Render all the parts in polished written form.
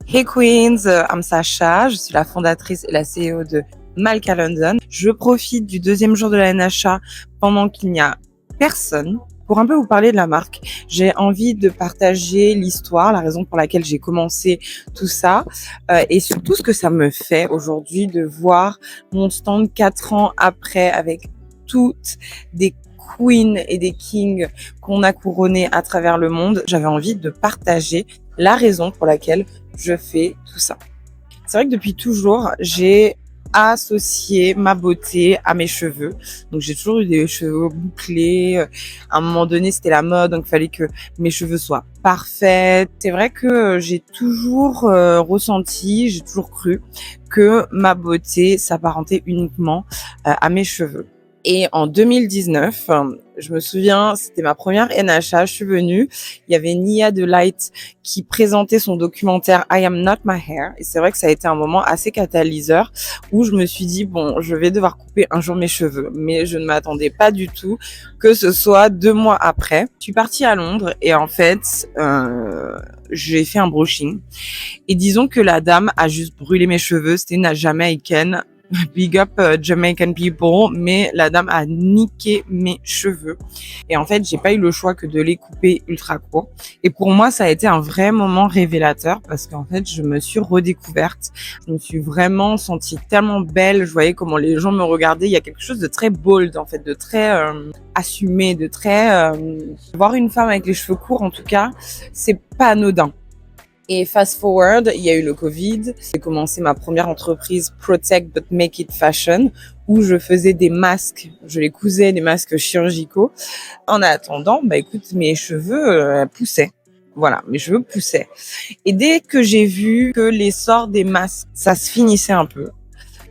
Hey Queens, I'm Sacha, je suis la fondatrice et la CEO de Malka London. Je profite du deuxième jour de la NHA pendant qu'il n'y a personne pour un peu vous parler de la marque. J'ai envie de partager l'histoire, la raison pour laquelle j'ai commencé tout ça et surtout ce que ça me fait aujourd'hui de voir mon stand 4 ans après avec toutes des queens et des kings qu'on a couronnés à travers le monde. J'avais envie de partager la raison pour laquelle je fais tout ça. C'est vrai que depuis toujours, j'ai associé ma beauté à mes cheveux. Donc j'ai toujours eu des cheveux bouclés. À un moment donné, c'était la mode, donc il fallait que mes cheveux soient parfaits. C'est vrai que j'ai toujours ressenti, j'ai toujours cru que ma beauté s'apparentait uniquement à mes cheveux. Et en 2019, je me souviens, c'était ma première NHA, je suis venue, il y avait Nia de Light qui présentait son documentaire I Am Not My Hair. Et c'est vrai que ça a été un moment assez catalyseur où je me suis dit, bon, je vais devoir couper un jour mes cheveux. Mais je ne m'attendais pas du tout que ce soit 2 mois après. Je suis partie à Londres et en fait, j'ai fait un brushing. Et disons que la dame a juste brûlé mes cheveux. C'était une Jamaïcaine. Big up Jamaican people, mais la dame a niqué mes cheveux. Et en fait, j'ai pas eu le choix que de les couper ultra court. Et pour moi, ça a été un vrai moment révélateur parce qu'en fait, je me suis redécouverte. Je me suis vraiment sentie tellement belle. Je voyais comment les gens me regardaient. Il y a quelque chose de très bold, en fait, de très assumé, de très... Voir une femme avec les cheveux courts, en tout cas, c'est pas anodin. Et fast forward, il y a eu le Covid. J'ai commencé ma première entreprise Protect But Make It Fashion où je faisais des masques. Je les cousais, des masques chirurgicaux. En attendant, écoute, mes cheveux poussaient. Voilà, mes cheveux poussaient. Et dès que j'ai vu que l'essor des masques, ça se finissait un peu,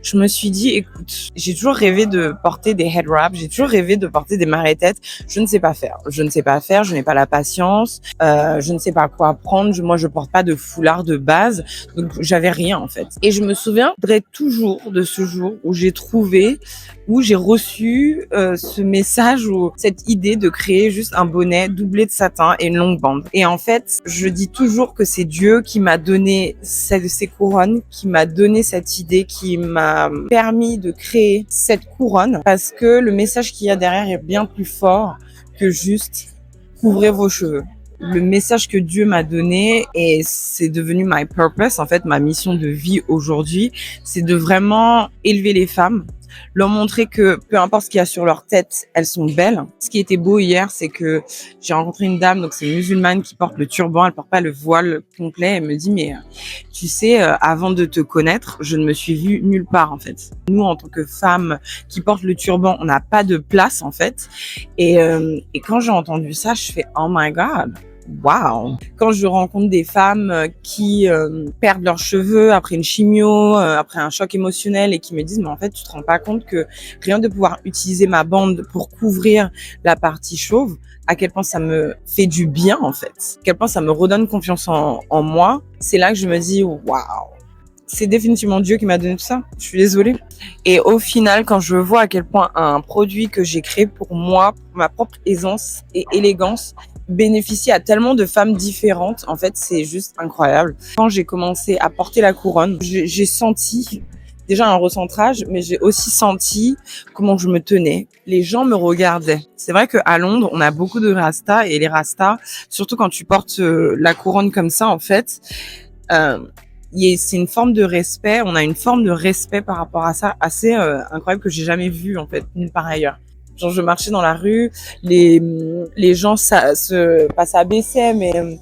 je me suis dit, écoute, j'ai toujours rêvé de porter des head wraps, j'ai toujours rêvé de porter des marées-têtes. Je ne sais pas faire. Je ne sais pas faire, je n'ai pas la patience, je ne sais pas quoi apprendre. Moi, je porte pas de foulard de base, donc j'avais rien en fait. Et je me souviendrai toujours de ce jour où j'ai reçu ce message ou cette idée de créer juste un bonnet doublé de satin et une longue bande. Et en fait, je dis toujours que c'est Dieu qui m'a donné ces couronnes, qui m'a donné cette idée, qui m'a permis de créer cette couronne parce que le message qu'il y a derrière est bien plus fort que juste couvrez vos cheveux. Le message que Dieu m'a donné et c'est devenu my purpose, en fait, ma mission de vie aujourd'hui, c'est de vraiment élever les femmes, leur montrer que peu importe ce qu'il y a sur leur tête, elles sont belles. Ce qui était beau hier, c'est que j'ai rencontré une dame, donc c'est une musulmane qui porte le turban, elle porte pas le voile complet. Elle me dit, mais tu sais, avant de te connaître, je ne me suis vue nulle part en fait. Nous, en tant que femmes qui portent le turban, on n'a pas de place en fait. Et quand j'ai entendu ça, je fais, oh my God. Wow. Quand je rencontre des femmes qui perdent leurs cheveux après une chimio, après un choc émotionnel et qui me disent mais en fait tu te rends pas compte que rien de pouvoir utiliser ma bande pour couvrir la partie chauve, à quel point ça me fait du bien en fait, à quel point ça me redonne confiance en moi. C'est là que je me dis waouh. C'est définitivement Dieu qui m'a donné tout ça. Je suis désolée. Et au final, quand je vois à quel point un produit que j'ai créé pour moi, pour ma propre aisance et élégance, bénéficie à tellement de femmes différentes, en fait, c'est juste incroyable. Quand j'ai commencé à porter la couronne, j'ai senti déjà un recentrage, mais j'ai aussi senti comment je me tenais. Les gens me regardaient. C'est vrai qu'à Londres, on a beaucoup de rastas et les rastas, surtout quand tu portes la couronne comme ça, en fait, c'est une forme de respect. On a une forme de respect par rapport à ça assez incroyable que j'ai jamais vu en fait nulle part ailleurs. Genre je marchais dans la rue, les gens pas s'abaissaient mais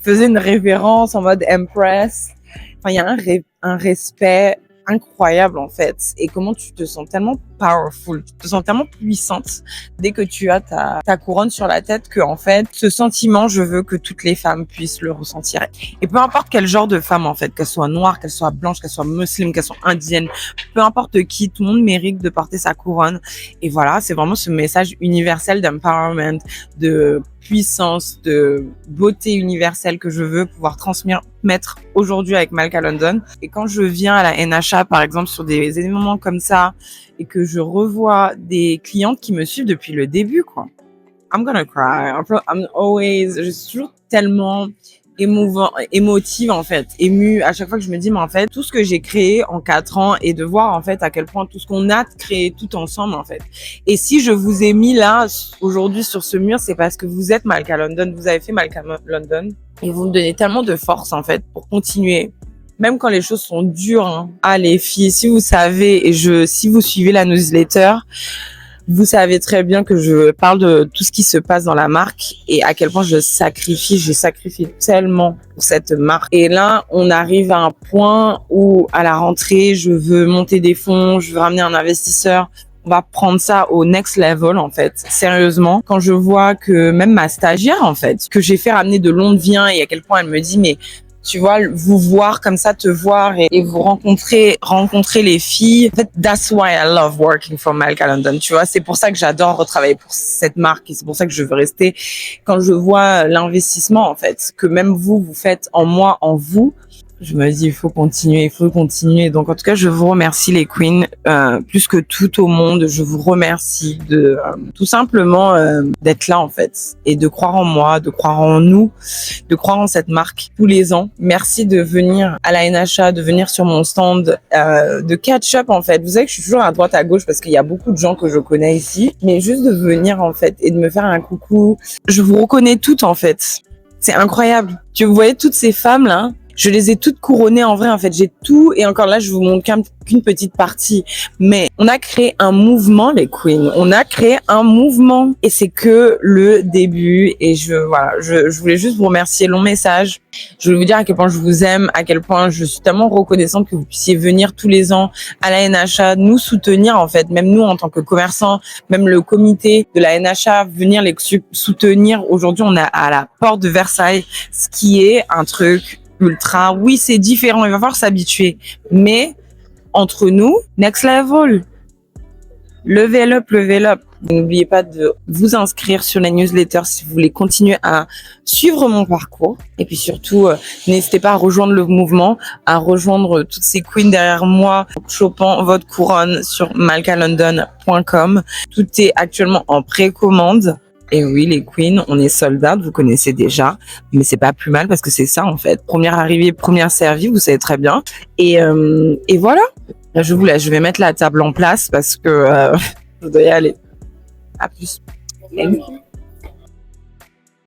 faisaient une révérence en mode Empress. Enfin il y a un respect incroyable en fait. Et comment tu te sens tellement powerful, tu te sens tellement puissante dès que tu as ta couronne sur la tête que en fait ce sentiment je veux que toutes les femmes puissent le ressentir. Et peu importe quel genre de femme en fait, qu'elle soit noire, qu'elle soit blanche, qu'elle soit musulmane, qu'elle soit indienne, peu importe qui, tout le monde mérite de porter sa couronne. Et voilà, c'est vraiment ce message universel d'empowerment, de puissance, de beauté universelle que je veux pouvoir transmettre aujourd'hui avec Malka London. Et quand je viens à la NHA, par exemple, sur des événements comme ça, et que je revois des clientes qui me suivent depuis le début, quoi. I'm gonna cry. Je suis toujours tellement émotive en fait, émue à chaque fois que je me dis mais en fait tout ce que j'ai créé en 4 ans et de voir en fait à quel point tout ce qu'on a créé tout ensemble en fait. Et si je vous ai mis là aujourd'hui sur ce mur, c'est parce que vous êtes Malka London, vous avez fait Malka London et vous me donnez tellement de force en fait pour continuer. Même quand les choses sont dures, hein. Ah les filles, si vous savez si vous suivez la newsletter, vous savez très bien que je parle de tout ce qui se passe dans la marque et à quel point j'ai sacrifié tellement pour cette marque. Et là, on arrive à un point où, à la rentrée, je veux monter des fonds, je veux ramener un investisseur. On va prendre ça au next level, en fait. Sérieusement. Quand je vois que même ma stagiaire, en fait, que j'ai fait ramener de Londres vient et à quel point elle me dit, mais tu vois, vous voir comme ça, te voir et vous rencontrer les filles. En fait, that's why I love working for Malka London. Tu vois, c'est pour ça que j'adore retravailler pour cette marque et c'est pour ça que je veux rester. Quand je vois l'investissement, en fait, que même vous faites en moi, en vous, je me dis, il faut continuer. Donc, en tout cas, je vous remercie les queens, plus que tout au monde. Je vous remercie de tout simplement d'être là, en fait, et de croire en moi, de croire en nous, de croire en cette marque tous les ans. Merci de venir à la NHA, de venir sur mon stand, de catch up, en fait. Vous savez que je suis toujours à droite, à gauche, parce qu'il y a beaucoup de gens que je connais ici, mais juste de venir, en fait, et de me faire un coucou. Je vous reconnais toutes, en fait. C'est incroyable. Vous voyez toutes ces femmes, là, je les ai toutes couronnées en vrai, en fait. J'ai tout, et encore là, je vous montre qu'une petite partie. Mais on a créé un mouvement, les queens. On a créé un mouvement. Et c'est que le début. Et je voulais juste vous remercier. Long message. Je voulais vous dire à quel point je vous aime, à quel point je suis tellement reconnaissante que vous puissiez venir tous les ans à la NHA, nous soutenir, en fait. Même nous, en tant que commerçants, même le comité de la NHA, venir les soutenir. Aujourd'hui, on est à la porte de Versailles, ce qui est un truc ultra. Oui, c'est différent, il va falloir s'habituer. Mais, entre nous, next level. Level up. N'oubliez pas de vous inscrire sur la newsletter si vous voulez continuer à suivre mon parcours. Et puis surtout, n'hésitez pas à rejoindre le mouvement, à rejoindre toutes ces queens derrière moi, chopant votre couronne sur malkalondon.com. Tout est actuellement en précommande. Et oui, les queens, on est sold out, vous connaissez déjà, mais c'est pas plus mal parce que c'est ça en fait. Première arrivée, première servie, vous savez très bien. Et voilà. Là, je vous laisse, je vais mettre la table en place parce que je dois y aller. À plus. Salut.